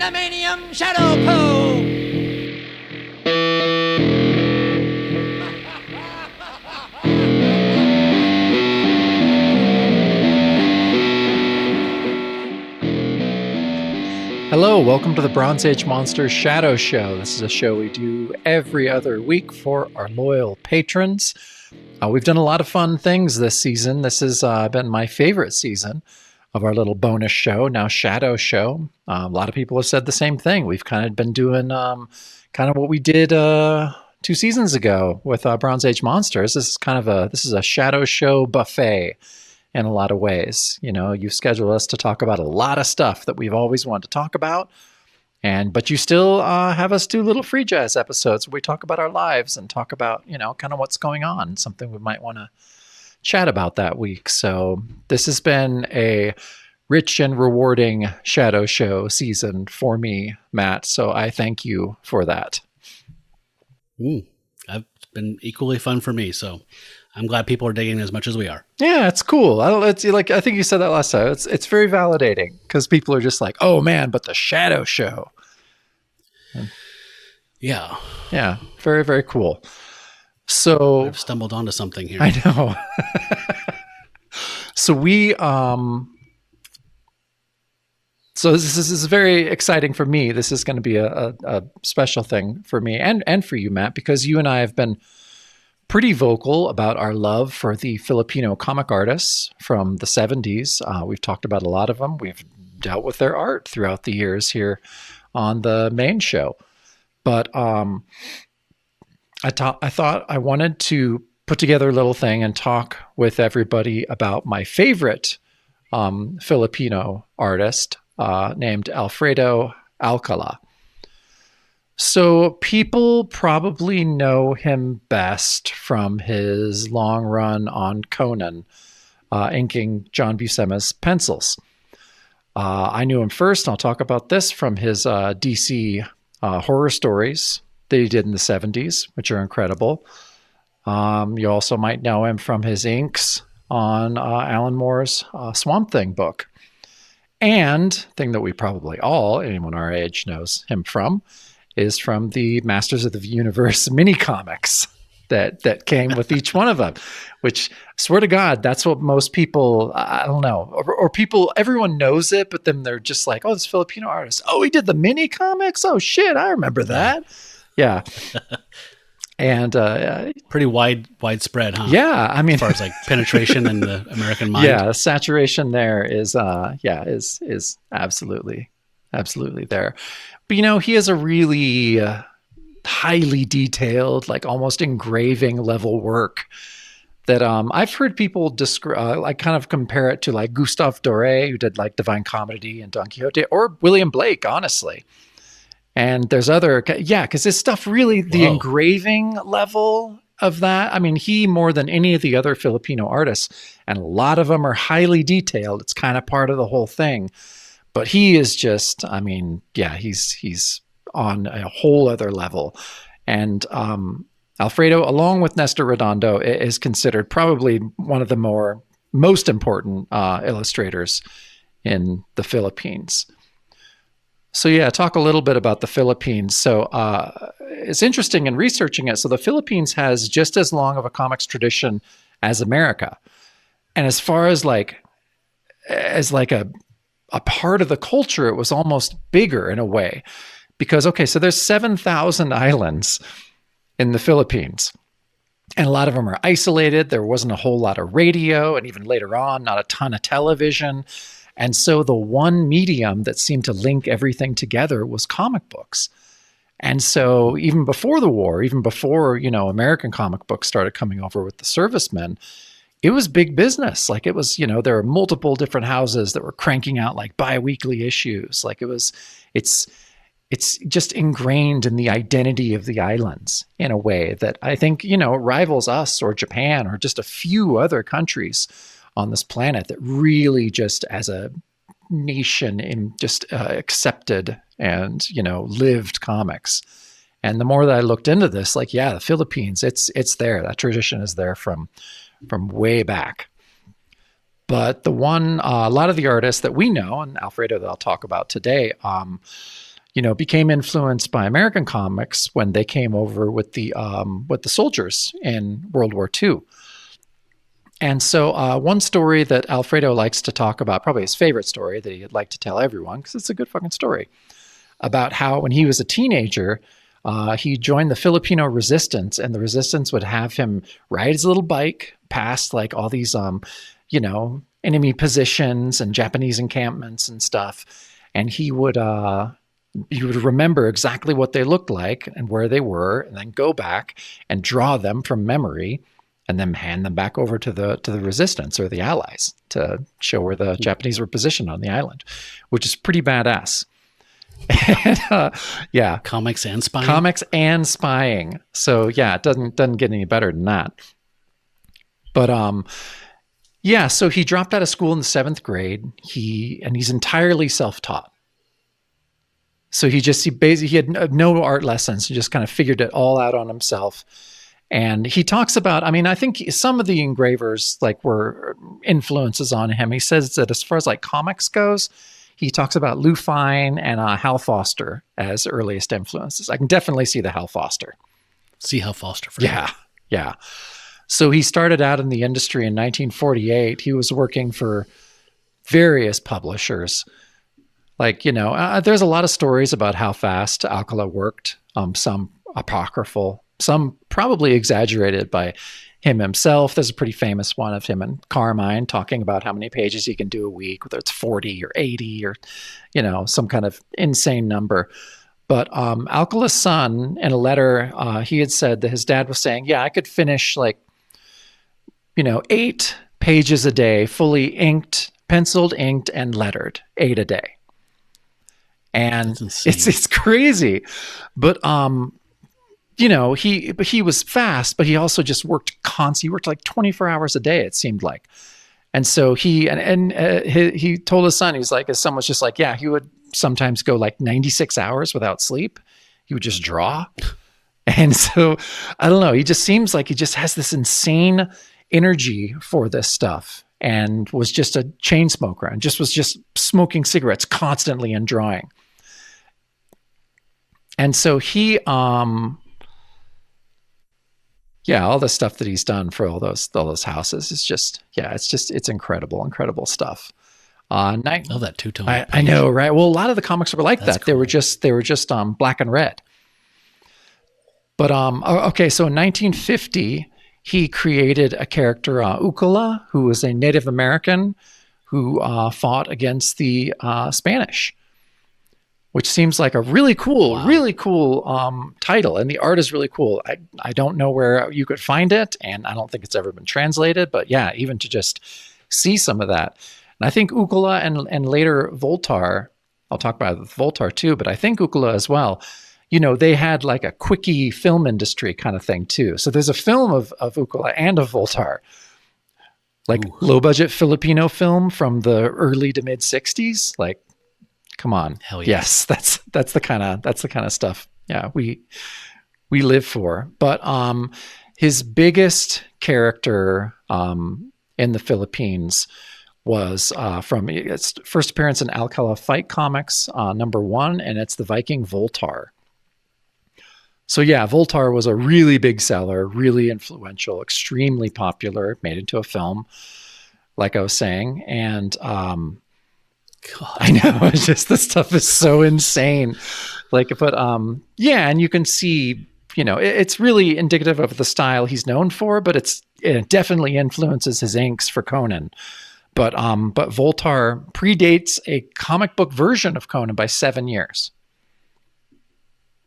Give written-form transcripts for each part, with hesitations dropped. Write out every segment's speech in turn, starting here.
Adamantium Shadow Poo! Hello, welcome to the Bronze Age Monsters Shadow Show. This is a show we do every other week for our loyal patrons. We've done a lot of fun things this season. This has been my favorite season of our little bonus show, now Shadow Show. A lot of people have said the same thing. We've kind of been doing kind of what we did 2 seasons ago with Bronze Age Monsters. This is a Shadow Show buffet in a lot of ways. You know, you've scheduled us to talk about a lot of stuff that we've always wanted to talk about, but you still have us do little free jazz episodes where we talk about our lives and talk about, you know, kind of what's going on, something we might want to chat about that week. So this has been a rich and rewarding Shadow Show season for me, Matt. So I thank you for that. It's been equally fun for me. So I'm glad people are digging as much as we are. Yeah, it's cool. I think you said that last time. It's very validating because people are just like, oh man, but the Shadow Show. Yeah. Yeah. Very, very cool. So I've stumbled onto something here. I know. So this is very exciting for me. This is going to be a special thing for me and for you, Matt, because you and I have been pretty vocal about our love for the Filipino comic artists from the 70s. We've talked about a lot of them. We've dealt with their art throughout the years here on the main show. But I thought I wanted to put together a little thing and talk with everybody about my favorite Filipino artist named Alfredo Alcala. So people probably know him best from his long run on Conan, inking John Buscema's pencils. I knew him first, I'll talk about this, from his DC horror stories that he did in the 70s, which are incredible. You also might know him from his inks on Alan Moore's Swamp Thing book. And thing that we probably anyone our age knows him from, is from the Masters of the Universe mini comics that came with each one of them, which, swear to God, that's what most people, I don't know, or people, everyone knows it, but then they're just like, oh, this Filipino artist. Oh, he did the mini comics? Oh, shit, I remember that. Yeah. And pretty widespread, huh? Yeah, I mean, as far as like penetration in the American mind. Yeah, saturation there is absolutely there. But, you know, he has a really highly detailed, like almost engraving level work that I've heard people describe, like kind of compare it to like Gustave Doré, who did like Divine Comedy and Don Quixote, or William Blake, honestly. And there's because his stuff really, the engraving level of that, I mean, he more than any of the other Filipino artists, and a lot of them are highly detailed. It's kind of part of the whole thing. But he is just, I mean, yeah, he's on a whole other level. And Alfredo, along with Nestor Redondo, is considered probably one of the most important illustrators in the Philippines. So yeah, talk a little bit about the Philippines. So it's interesting in researching it. So the Philippines has just as long of a comics tradition as America. And as far as like a part of the culture, it was almost bigger in a way, because, okay, so there's 7,000 islands in the Philippines, and a lot of them are isolated. There wasn't a whole lot of radio, and even later on, not a ton of television. And so the one medium that seemed to link everything together was comic books. And so even before the war, even before, you know, American comic books started coming over with the servicemen, it was big business. Like, it was, you know, there were multiple different houses that were cranking out like bi-weekly issues. Like, it's just ingrained in the identity of the islands in a way that I think, you know, rivals us or Japan or just a few other countries on this planet that really just as a nation just accepted and, you know, lived comics. And the more that I looked into this, like, yeah, the Philippines, it's there. That tradition is there from way back. But the one, a lot of the artists that we know, and Alfredo that I'll talk about today, became influenced by American comics when they came over with the soldiers in World War II. And so one story that Alfredo likes to talk about, probably his favorite story that he'd like to tell everyone, because it's a good fucking story, about how when he was a teenager, he joined the Filipino resistance, and the resistance would have him ride his little bike past like all these, enemy positions and Japanese encampments and stuff. And he would remember exactly what they looked like and where they were, and then go back and draw them from memory, and then hand them back over to the resistance or the Allies to show where the Japanese were positioned on the island, which is pretty badass. And, yeah, comics and spying. So yeah, it doesn't get any better than that. But so he dropped out of school in the 7th grade. He's entirely self-taught. So he had no art lessons. He just kind of figured it all out on himself. And he talks about, I think some of the engravers were influences on him. He says that as far as comics goes, he talks about Lou Fine and Hal Foster as earliest influences. I can definitely see the Hal Foster. See Hal Foster for sure. Yeah. So he started out in the industry in 1948. He was working for various publishers. There's a lot of stories about how fast Alcala worked, some apocryphal, some probably exaggerated by him himself. There's a pretty famous one of him and Carmine talking about how many pages he can do a week, whether it's 40 or 80 or, some kind of insane number. But Alcala's son, in a letter, he had said that his dad was saying, I could finish 8 pages a day, fully inked, penciled, inked, and lettered, 8 a day. And it's crazy. But he was fast, but he also just worked constantly. He worked 24 hours a day, it seemed like. And so he told his son, his son was just he would sometimes go 96 hours without sleep. He would just draw. And so, I don't know, he just seems like he just has this insane energy for this stuff, and was just a chain smoker and was just smoking cigarettes constantly and drawing. And so he, all the stuff that he's done for all those houses is just, it's incredible stuff. Love that two-tone. I know, right? Well, a lot of the comics were like that. Cool. They were just black and red. But okay, so in 1950, he created a character, Ucala, who was a Native American who fought against the Spanish, which seems like a really cool title. And the art is really cool. I don't know where you could find it, and I don't think it's ever been translated, but yeah, even to just see some of that. And I think Ucala and later Voltar, I'll talk about Voltar too, but I think Ucala as well, they had a quickie film industry kind of thing too. So there's a film of Ucala and of Voltar, low budget Filipino film from the early to mid 60s. Come on. Hell yeah. Yes, that's the kind of stuff. Yeah, we live for. But his biggest character in the Philippines was from its first appearance in Alcala Fight Comics #1, and it's the Viking Voltar. So yeah, Voltar was a really big seller, really influential, extremely popular, made into a film, like I was saying. And God. I know, it's just, this stuff is so insane. And you can see, it's really indicative of the style he's known for, but it definitely influences his inks for Conan. But Voltar predates a comic book version of Conan by 7 years.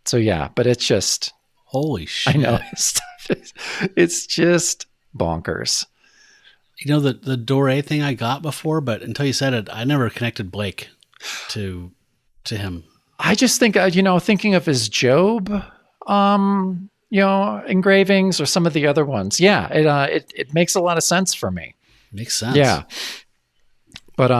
So yeah, but it's just, holy shit. I know, it's just bonkers. The Doré thing I got before, but until you said it, I never connected Blake to him. I just think, thinking of his Job, engravings or some of the other ones. Yeah, it makes a lot of sense for me. Makes sense. Yeah. But,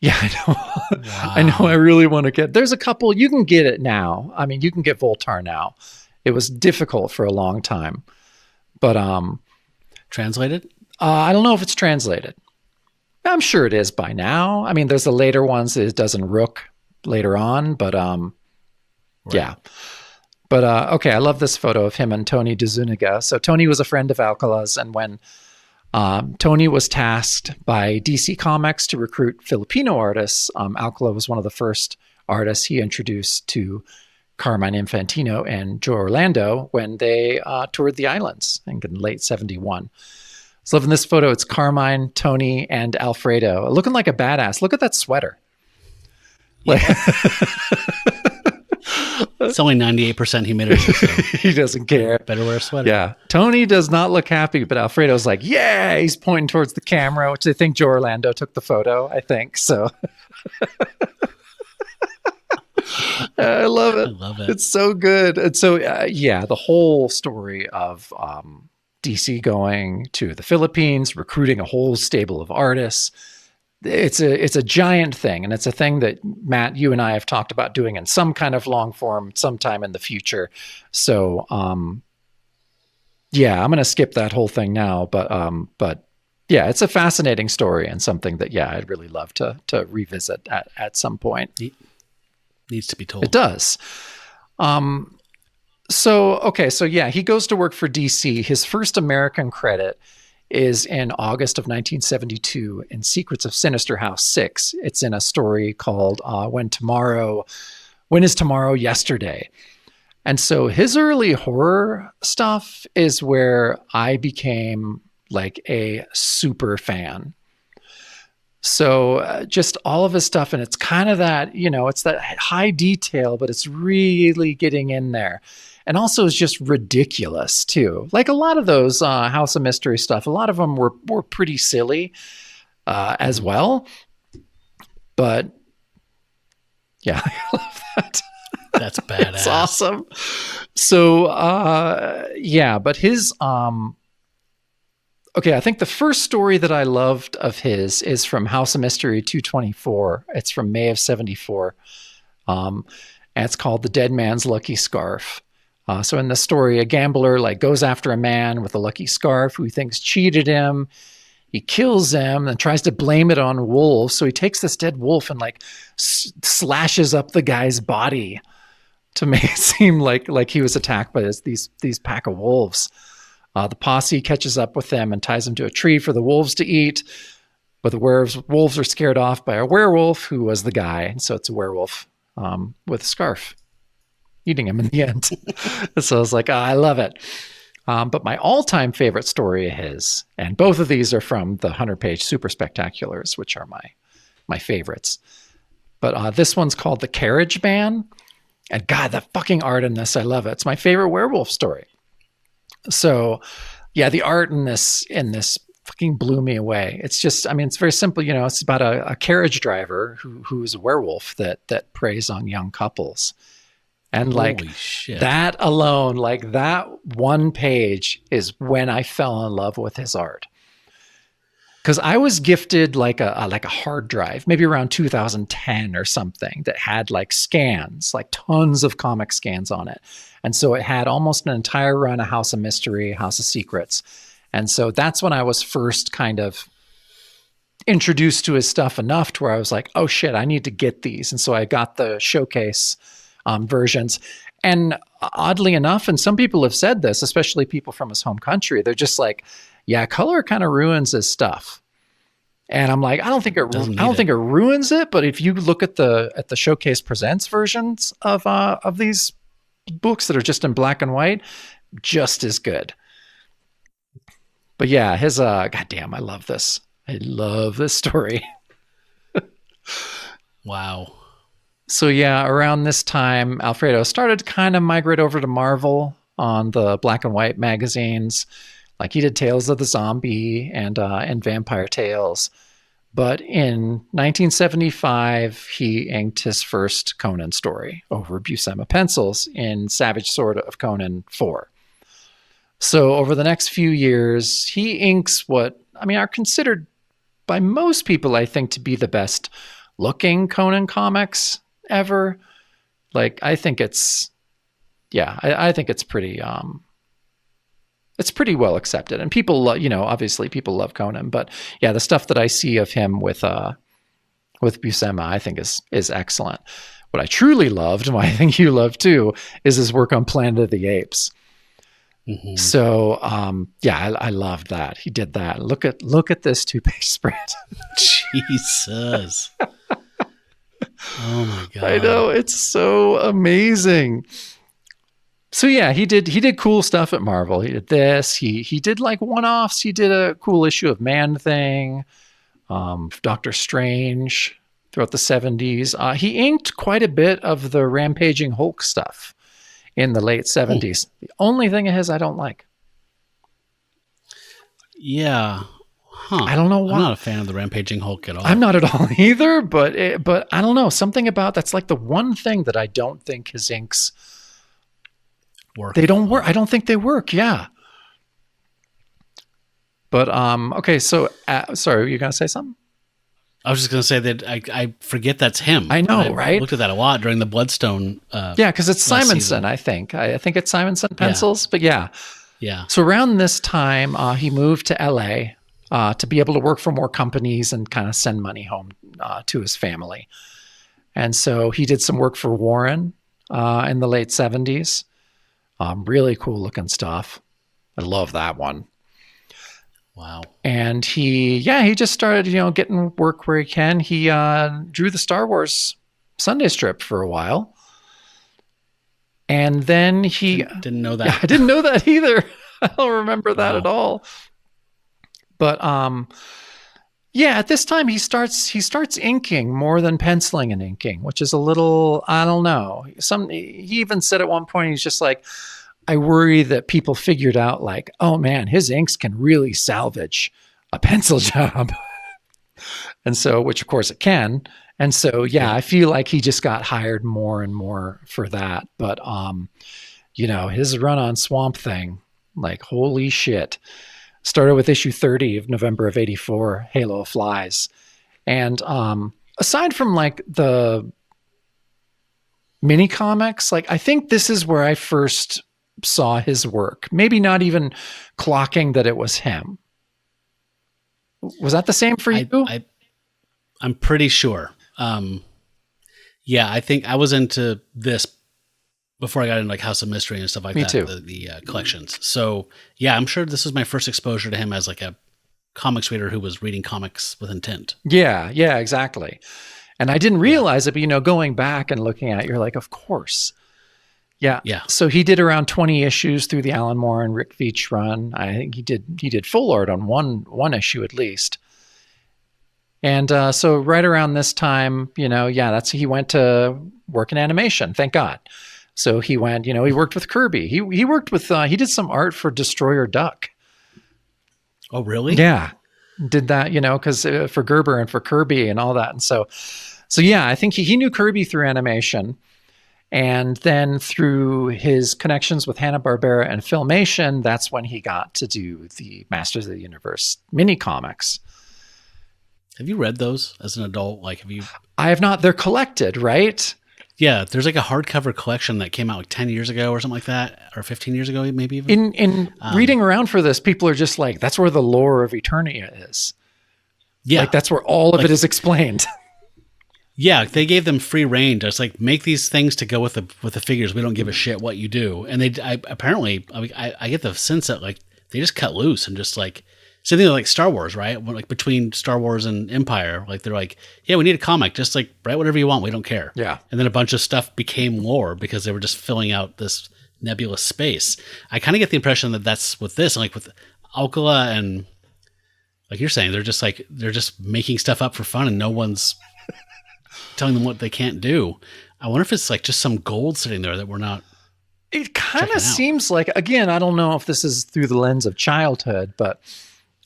yeah, I know. Wow. I know. I really want to there's a couple, you can get it now. You can get Voltar now. It was difficult for a long time, but, translated? I don't know if it's translated. I'm sure it is by now. There's the later ones that it does in Rook, later on, but Right. yeah. But okay, I love this photo of him and Tony DeZuniga. So Tony was a friend of Alcala's, and when Tony was tasked by DC Comics to recruit Filipino artists, Alcala was one of the first artists he introduced to Carmine Infantino and Joe Orlando when they toured the islands in late 71. So loving this photo. It's Carmine, Tony, and Alfredo looking like a badass. Look at that sweater. Like, It's only 98% humidity. So he doesn't care. better wear a sweater. Yeah. Tony does not look happy, but Alfredo's like, yeah, he's pointing towards the camera, which I think Joe Orlando took the photo, I think. So I love it. I love it. It's so good. And so, yeah, the whole story of DC going to the Philippines, recruiting a whole stable of artists. It's a giant thing, and it's a thing that Matt, you and I have talked about doing in some kind of long form sometime in the future. So, yeah, I'm going to skip that whole thing now, but yeah, it's a fascinating story and something that, yeah, I'd really love to revisit at some point. Needs to be told. It does. So yeah, he goes to work for DC. His first American credit is in August of 1972 in Secrets of Sinister House 6. It's in a story called When is Tomorrow Yesterday? And so his early horror stuff is where I became like a super fan. So just all of his stuff, and it's kind of that, it's that high detail, but it's really getting in there. And also is just ridiculous too. Like a lot of those House of Mystery stuff, a lot of them were pretty silly as well. But yeah, I love that. That's badass. It's awesome. So yeah, but his okay, I think the first story that I loved of his is from House of Mystery 224. It's from May of 74. And it's called The Dead Man's Lucky Scarf. So in the story, a gambler goes after a man with a lucky scarf who he thinks cheated him. He kills him and tries to blame it on wolves. So he takes this dead wolf and slashes up the guy's body to make it seem like he was attacked by these pack of wolves. The posse catches up with them and ties them to a tree for the wolves to eat. But the wolves are scared off by a werewolf who was the guy. And so it's a werewolf with a scarf eating him in the end. So I was like, I love it. But my all-time favorite story of his, and both of these are from the 100-page Super Spectaculars, which are my favorites. But this one's called The Carriage Man. And God, the fucking art in this, I love it. It's my favorite werewolf story. So yeah, the art in this fucking blew me away. It's just, it's very simple. It's about a carriage driver who's a werewolf that preys on young couples. And Holy shit. that alone, that one page is when I fell in love with his art. Because I was gifted a hard drive, maybe around 2010 or something, that had scans, tons of comic scans on it. And so it had almost an entire run of House of Mystery, House of Secrets. And so that's when I was first kind of introduced to his stuff enough to where I was like, oh shit, I need to get these. And so I got the showcase versions. And oddly enough, and some people have said this, especially people from his home country, they're just like, yeah, color kind of ruins his stuff. And I'm like, I don't think it ruins it, but if you look at the Showcase Presents versions of these books that are just in black and white, just as good. But yeah, his goddamn, I love this. I love this story. Wow. So yeah, around this time, Alfredo started to kind of migrate over to Marvel on the black and white magazines. He did Tales of the Zombie and Vampire Tales. But in 1975, he inked his first Conan story over Buscema pencils in Savage Sword of Conan 4. So over the next few years, he inks what, are considered by most people, I think, to be the best looking Conan comics ever. I think it's, I think it's pretty, it's pretty well accepted, and people, obviously people love Conan, but yeah, the stuff that I see of him with with Buscema, I think is excellent. What I truly loved, and what I think you love too, is his work on Planet of the Apes. Mm-hmm. So, I loved that. He did that. Look at this toothpaste spread. Jesus. Oh my God. I know, it's so amazing. So yeah, he did cool stuff at Marvel. He did this. He did like one-offs. He did a cool issue of Man-Thing, Doctor Strange throughout the 70s. He inked quite a bit of the Rampaging Hulk stuff in the late 70s. The only thing of his I don't like. Yeah. Huh. I don't know why. I'm not a fan of the Rampaging Hulk at all. I'm not at all either, but I don't know. Something about that's like the one thing that I don't think his inks work. They don't work. I don't think they work. Yeah. But okay. So sorry, you gonna say something? I was just gonna say that I forget that's him. I know, right? I looked at that a lot during the Bloodstone. Yeah, because it's Simonson. Season. I think it's Simonson pencils. But yeah. So around this time, he moved to LA to be able to work for more companies and kind of send money home to his family. And so he did some work for Warren in the late 70s. Really cool looking stuff. I love that one. Wow. And he just started, getting work where he can. He drew the Star Wars Sunday strip for a while. And then he didn't know that. Yeah, I didn't know that either. I don't remember that at all. But at this time he starts inking more than penciling and inking, which is a little, I don't know. He even said at one point, he's just like, I worry that people figured out like, oh man, his inks can really salvage a pencil job. And so, which of course it can. And so, I feel like he just got hired more and more for that. But, his run on Swamp Thing, like, holy shit. Started with issue 30 of November of 84, Halo of Flies. And aside from like the mini comics, like I think this is where I first saw his work. Maybe not even clocking that it was him. Was that the same for you? I'm pretty sure. I think I was into this before I got into like House of Mystery and stuff like Me that. too. The collections. So I'm sure this was my first exposure to him as like a comics reader who was reading comics with intent. Yeah, exactly. And I didn't realize it, but going back and looking at it, you're like, of course. Yeah. So he did around 20 issues through the Alan Moore and Rick Veitch run. I think he did full art on one issue at least. And so right around this time, he went to work in animation. Thank God. So he went, he worked with Kirby. He worked with, he did some art for Destroyer Duck. Oh, really? Yeah. Did that, because for Gerber and for Kirby and all that. And so I think he knew Kirby through animation. And then through his connections with Hanna-Barbera and Filmation, that's when he got to do the Masters of the Universe mini comics. Have you read those as an adult? Like, have you? I have not. They're collected, right? Yeah, there's like a hardcover collection that came out like 10 years ago or something like that, or 15 years ago, maybe even. In reading around for this, people are just like, that's where the lore of Eternia is. Yeah. Like, that's where all of it is explained. Yeah, they gave them free reign to just like make these things to go with the figures. We don't give a shit what you do. And I get the sense that like they just cut loose and just like, same thing like Star Wars, right? Like between Star Wars and Empire, like they're like, yeah, we need a comic. Just like write whatever you want. We don't care. Yeah. And then a bunch of stuff became lore because they were just filling out this nebulous space. I kind of get the impression that that's with this, like with Alcala and like you're saying, they're just making stuff up for fun and no one's telling them what they can't do. I wonder if it's like just some gold sitting there that we're not. It kind of seems like, again, I don't know if this is through the lens of childhood, but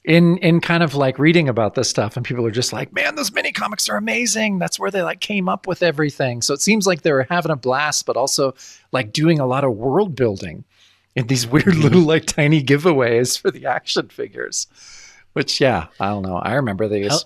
in kind of like reading about this stuff and people are just like, man, those mini comics are amazing. That's where they like came up with everything. So it seems like they were having a blast, but also like doing a lot of world building in these weird little like tiny giveaways for the action figures, which, I don't know. I remember these.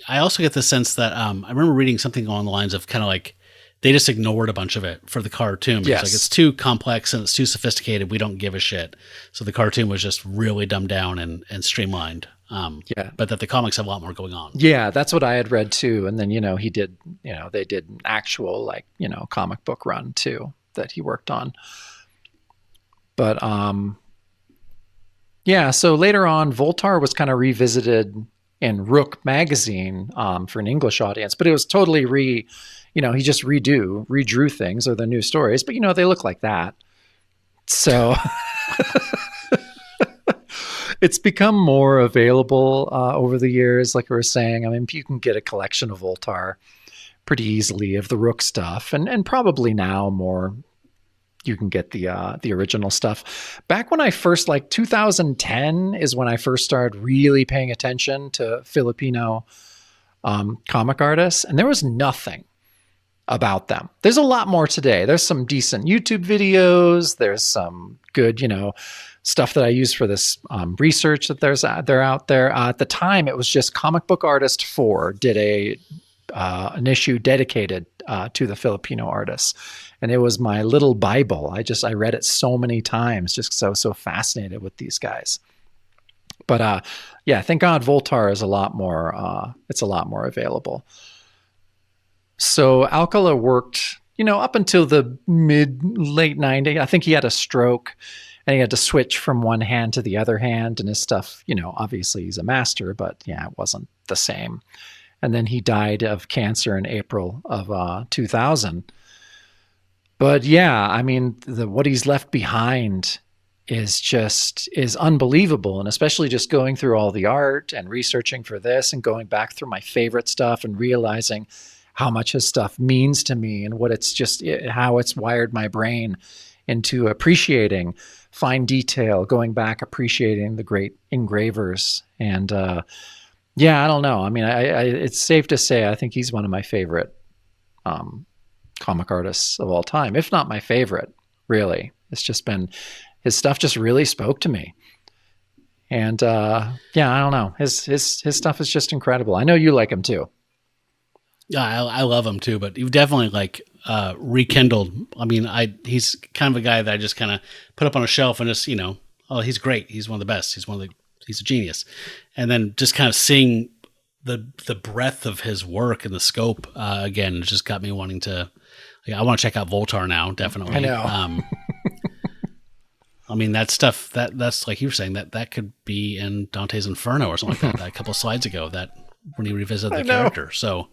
I also get the sense that I remember reading something along the lines of kind of like they just ignored a bunch of it for the cartoon. Yes. Like it's too complex and it's too sophisticated. We don't give a shit. So the cartoon was just really dumbed down and streamlined. Yeah. But that the comics have a lot more going on. Yeah, that's what I had read too. And then, he did, they did an actual comic book run too that he worked on. But yeah, so later on, Voltaire was kind of revisited in Rook magazine for an English audience, but it was totally he just redrew things or the new stories, but they look like that. So it's become more available over the years, like we were saying. I mean, you can get a collection of Voltaire pretty easily of the Rook stuff, and probably now more you can get the original stuff. Back when I first, 2010 is when I first started really paying attention to Filipino comic artists, and there was nothing about them. There's a lot more today. There's some decent YouTube videos. There's some good, stuff that I use for this research that they're out there. At the time, it was just Comic Book Artist 4 did an issue dedicated to the Filipino artists, and it was my little Bible. I read it so many times, just so fascinated with these guys. But yeah, thank God Voltaire is a lot more. It's a lot more available. So Alcala worked, up until the late 90s. I think he had a stroke and he had to switch from one hand to the other hand, and his stuff, obviously he's a master, but yeah, it wasn't the same. And then he died of cancer in April of 2000. But yeah, I mean, what he's left behind is unbelievable. And especially just going through all the art and researching for this and going back through my favorite stuff and realizing how much his stuff means to me and how it's wired my brain into appreciating fine detail, going back, appreciating the great engravers. And yeah, I don't know. I mean, it's safe to say I think he's one of my favorite comic artists of all time, if not my favorite, really. It's just been, his stuff just really spoke to me. And yeah, I don't know. His stuff is just incredible. I know you like him too. Yeah, I love him too, but you've definitely rekindled. I mean, he's kind of a guy that I just kind of put up on a shelf and just, oh, he's great. He's one of the best. He's a genius. And then just kind of seeing the breadth of his work and the scope again, it just got me wanting to. I want to check out Voltaire now, definitely. I know. I mean, that stuff that's like you were saying that could be in Dante's Inferno or something like that. A couple of slides ago, that when he revisited the character. So,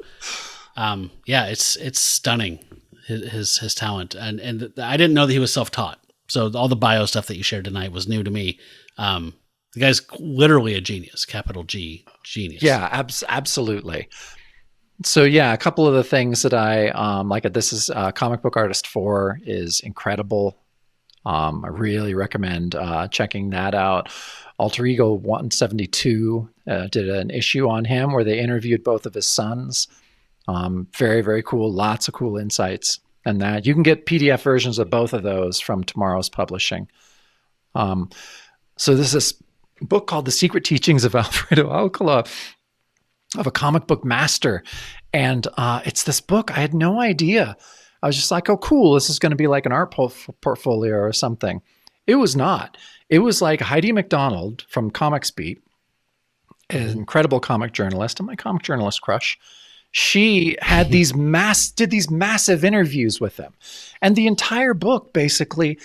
yeah, it's stunning his talent, and I didn't know that he was self-taught. So all the bio stuff that you shared tonight was new to me. The guy's literally a genius, capital G, genius. Yeah, absolutely. So yeah, a couple of the things that I like. This is Comic Book Artist 4 is incredible. I really recommend checking that out. Alter Ego 172 did an issue on him where they interviewed both of his sons. Very, very cool. Lots of cool insights. And that you can get PDF versions of both of those from Tomorrow's Publishing. So there's this book called The Secret Teachings of Alfredo Alcala, of a comic book master. And it's this book. I had no idea. I was just like, oh, cool. This is going to be like an art portfolio or something. It was not. It was like Heidi McDonald from Comics Beat, an incredible comic journalist and my comic journalist crush. She had did these massive interviews with him. And the entire book basically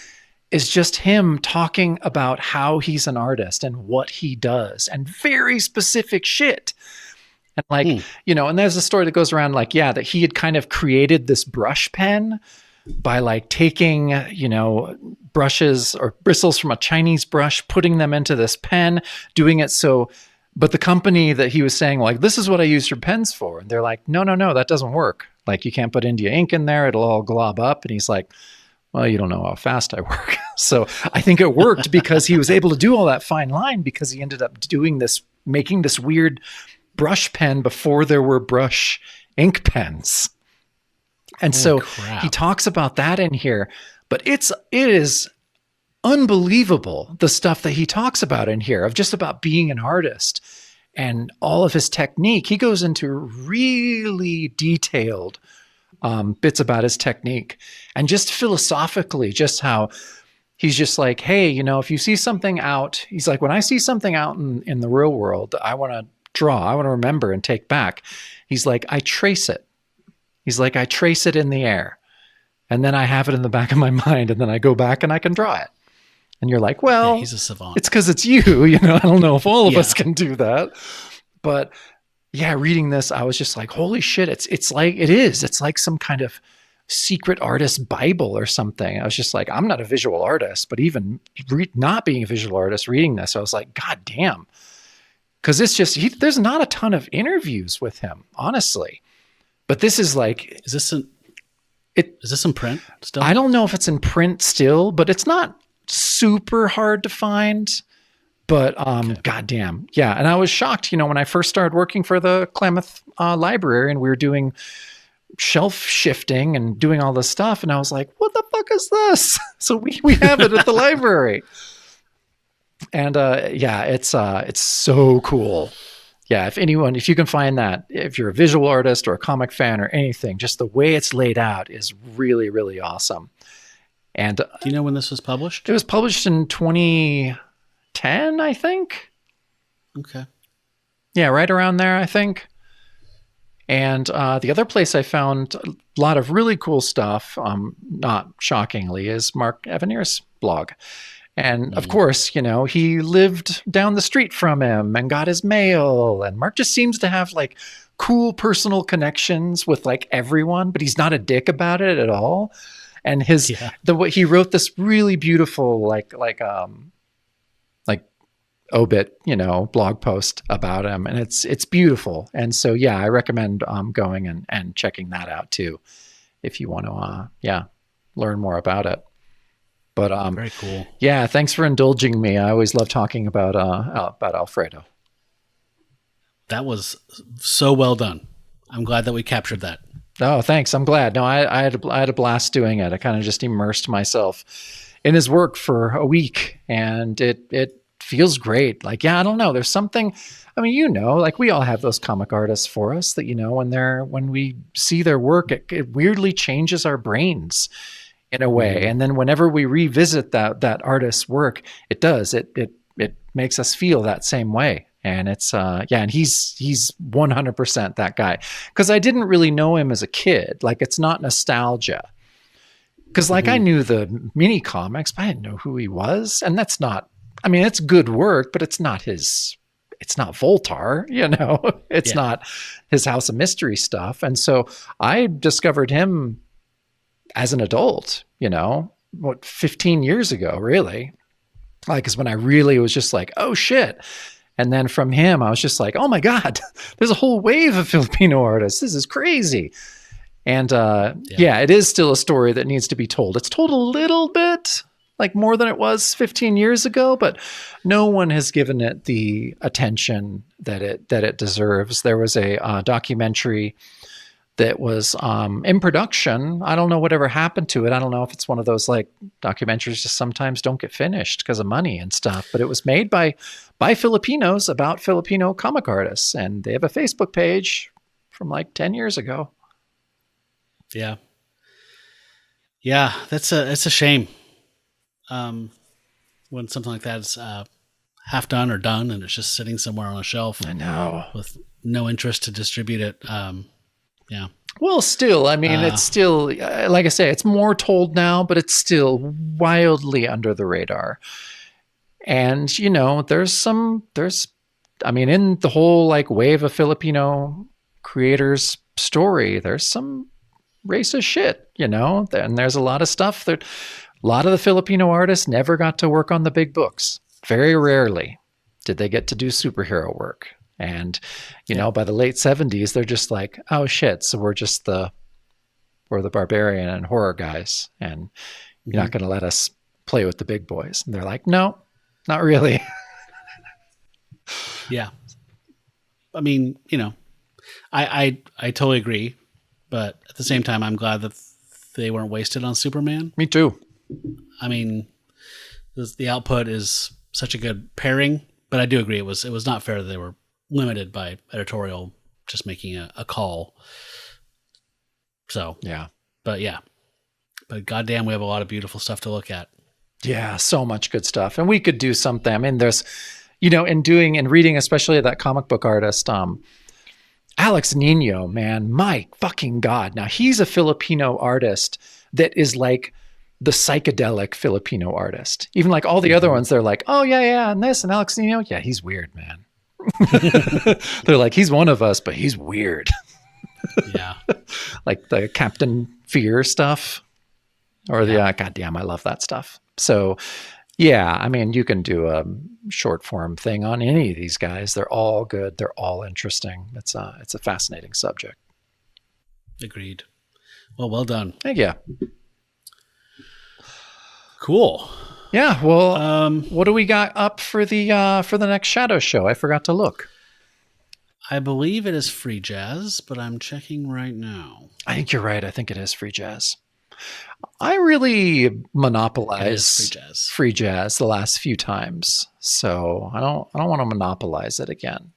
is just him talking about how he's an artist and what he does and very specific shit. And and there's a story that goes around that he had kind of created this brush pen by taking, brushes or bristles from a Chinese brush, putting them into this pen, doing it so, but the company that he was saying, this is what I use your pens for. And they're like, no, that doesn't work. You can't put India ink in there. It'll all glob up. And he's like, well, you don't know how fast I work. So I think it worked because he was able to do all that fine line because he ended up making this weird brush pen before there were brush ink pens. And he talks about that in here, but it is unbelievable, the stuff that he talks about in here of just about being an artist and all of his technique. He goes into really detailed bits about his technique and just philosophically, just how he's just like, hey, if you see something out, he's like, when I see something out in the real world, I want to draw, I want to remember and take back. He's like, I trace it. He's like, I trace it in the air. And then I have it in the back of my mind, and then I go back and I can draw it. And you're like, well, he's a savant. It's because it's you. I don't know if all of us can do that. But yeah, reading this, I was just like, holy shit, it's like some kind of secret artist Bible or something. I was just like, I'm not a visual artist, but even not being a visual artist, reading this, I was like, God damn. Because it's just, there's not a ton of interviews with him, honestly. But this is like... Is this in print still? I don't know if it's in print still, but it's not super hard to find. But goddamn. Yeah. And I was shocked, when I first started working for the Klamath Library, and we were doing shelf shifting and doing all this stuff. And I was like, what the fuck is this? So we have it at the library. And it's so cool. Yeah, if you can find that, if you're a visual artist or a comic fan or anything, just the way it's laid out is really, really awesome. And do you know when this was published? It was published in 2010, I think. Okay. Yeah, right around there, I think. And the other place I found a lot of really cool stuff, not shockingly, is Mark Evanire's blog. And of course, he lived down the street from him and got his mail. And Mark just seems to have like cool personal connections with like everyone, but he's not a dick about it at all. And the way he wrote this really beautiful, like obit, blog post about him, and it's beautiful. And so, yeah, I recommend going and checking that out too, if you want to, learn more about it. But very cool. Yeah, thanks for indulging me. I always love talking about Alfredo. That was so well done. I'm glad that we captured that. Oh, thanks. I'm glad. No, I had a blast doing it. I kind of just immersed myself in his work for a week, and it feels great. Like, I don't know. There's something. I mean, like we all have those comic artists for us that when we see their work, it weirdly changes our brains in a way. And then whenever we revisit that artist's work, it does. It makes us feel that same way. And it's and he's 100% that guy. Because I didn't really know him as a kid. Like, it's not nostalgia. Because I knew the mini comics, but I didn't know who he was. And that's not, I mean, it's good work, but it's not Voltar, it's not his House of Mystery stuff. And so I discovered him as an adult, 15 years ago, really. Like, is when I really was just like, oh shit. And then from him, I was just like, oh my God, there's a whole wave of Filipino artists. This is crazy. And it is still a story that needs to be told. It's told a little bit, like more than it was 15 years ago, but no one has given it the attention that it deserves. There was a documentary that was in production. I don't know whatever happened to it. I don't know if it's one of those like documentaries just sometimes don't get finished because of money and stuff, but it was made by Filipinos about Filipino comic artists, and they have a Facebook page from like 10 years ago. Yeah. Yeah, it's a shame. When something like that is half done or done and it's just sitting somewhere on a shelf. I know. With no interest to distribute it. Yeah. Well, still, I mean, it's still, like I say, it's more told now, but it's still wildly under the radar. And, in the whole like wave of Filipino creators story, there's some racist shit, and there's a lot of stuff that a lot of the Filipino artists never got to work on the big books. Very rarely did they get to do superhero work. And, by the late 70s, they're just like, oh shit. So we're the barbarian and horror guys. And you're not going to let us play with the big boys. And they're like, no, not really. Yeah. I mean, I totally agree. But at the same time, I'm glad that they weren't wasted on Superman. Me too. I mean, the output is such a good pairing, but I do agree it was not fair that they were limited by editorial just making a call. So yeah, but goddamn, we have a lot of beautiful stuff to look at. Yeah, so much good stuff. And we could do something. I mean, there's, in reading, especially that comic book artist, Alex Nino, man, my fucking God. Now, he's a Filipino artist that is like the psychedelic Filipino artist. Even like all the other ones, they're like, oh, yeah, and this, and Alex Nino. Yeah, he's weird, man. They're like, he's one of us, but he's weird. Yeah. Like the Captain Fear stuff. Or goddamn, I love that stuff. So, yeah, I mean, you can do a short form thing on any of these guys. They're all good. They're all interesting. It's a fascinating subject. Agreed. Well done. Thank you. Cool. Yeah. Well, what do we got up for the next Shadow Show? I forgot to look. I believe it is Free Jazz, but I'm checking right now. I think you're right. I think it is Free Jazz. I really monopolized free jazz the last few times, so I don't want to monopolize it again.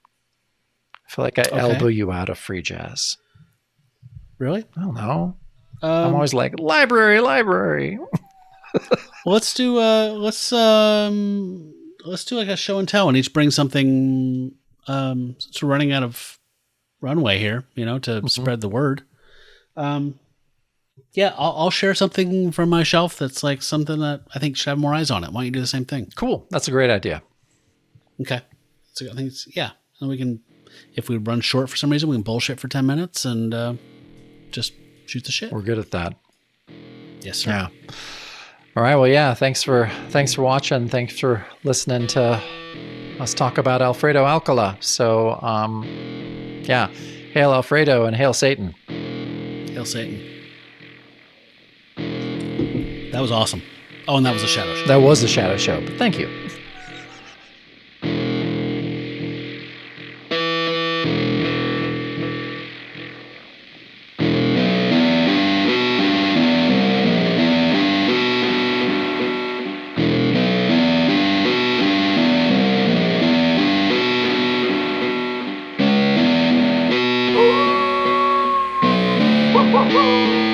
I feel like I elbow you out of free jazz. Really? I don't know. I'm always like library. Well, let's do like a show and tell, and each bring something. It's running out of runway here, to spread the word. Yeah, I'll share something from my shelf that's like something that I think should have more eyes on it. Why don't you do the same thing? Cool. That's a great idea. Okay. So I think and we can, if we run short for some reason, we can bullshit for 10 minutes and just shoot the shit. We're good at that. Yes, sir. Yeah. All right. Well, yeah. Thanks for watching. Thanks for listening to us talk about Alfredo Alcala. So, yeah. Hail Alfredo and hail Satan. Hail Satan. That was awesome. Oh, and that was a Shadow Show. That was a Shadow Show, but thank you. Woo!